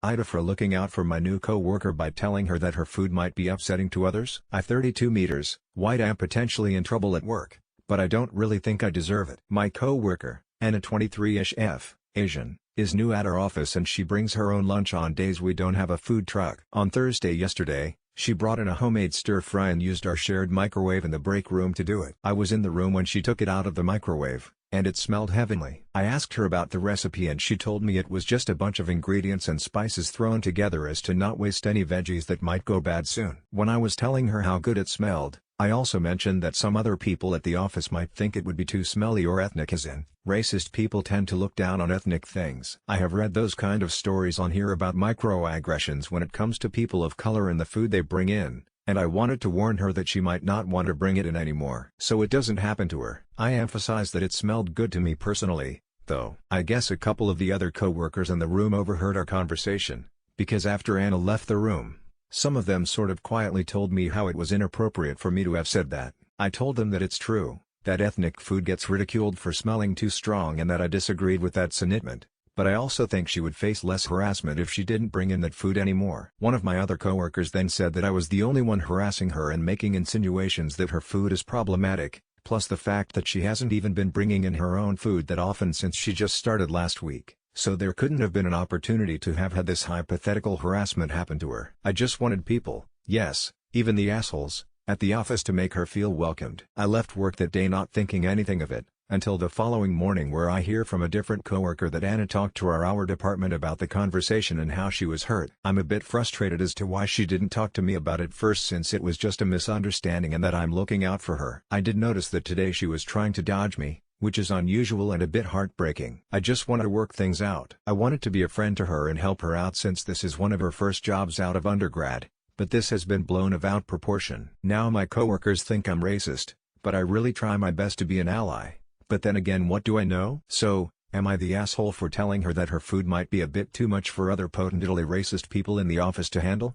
AITA for looking out for my new co-worker by telling her that her food might be upsetting to others. I 32 meters, white am potentially in trouble at work, but I don't really think I deserve it. My co-worker, Anna 23ish F, Asian, is new at our office and she brings her own lunch on days we don't have a food truck. On Thursday yesterday, she brought in a homemade stir-fry and used our shared microwave in the break room to do it. I was in the room when she took it out of the microwave, and it smelled heavenly. I asked her about the recipe and she told me it was just a bunch of ingredients and spices thrown together as to not waste any veggies that might go bad soon. When I was telling her how good it smelled, I also mentioned that some other people at the office might think it would be too smelly or ethnic, as in, racist people tend to look down on ethnic things. I have read those kind of stories on here about microaggressions when it comes to people of color and the food they bring in, and I wanted to warn her that she might not want to bring it in anymore, so it doesn't happen to her. I emphasized that it smelled good to me personally, though. I guess a couple of the other co-workers in the room overheard our conversation, because after Anna left the room, some of them sort of quietly told me how it was inappropriate for me to have said that. I told them that it's true, that ethnic food gets ridiculed for smelling too strong and that I disagreed with that sentiment, but I also think she would face less harassment if she didn't bring in that food anymore. One of my other coworkers then said that I was the only one harassing her and making insinuations that her food is problematic, plus the fact that she hasn't even been bringing in her own food that often since she just started last week. So there couldn't have been an opportunity to have had this hypothetical harassment happen to her. I just wanted people, yes, even the assholes, at the office to make her feel welcomed. I left work that day not thinking anything of it, until the following morning where I hear from a different coworker that Anna talked to our department about the conversation and how she was hurt. I'm a bit frustrated as to why she didn't talk to me about it first, since it was just a misunderstanding and that I'm looking out for her. I did notice that today she was trying to dodge me, which is unusual and a bit heartbreaking. I just wanted to work things out. I wanted to be a friend to her and help her out since this is one of her first jobs out of undergrad, but this has been blown out of proportion. Now my coworkers think I'm racist, but I really try my best to be an ally. But then again, what do I know? So, am I the asshole for telling her that her food might be a bit too much for other potentially racist people in the office to handle?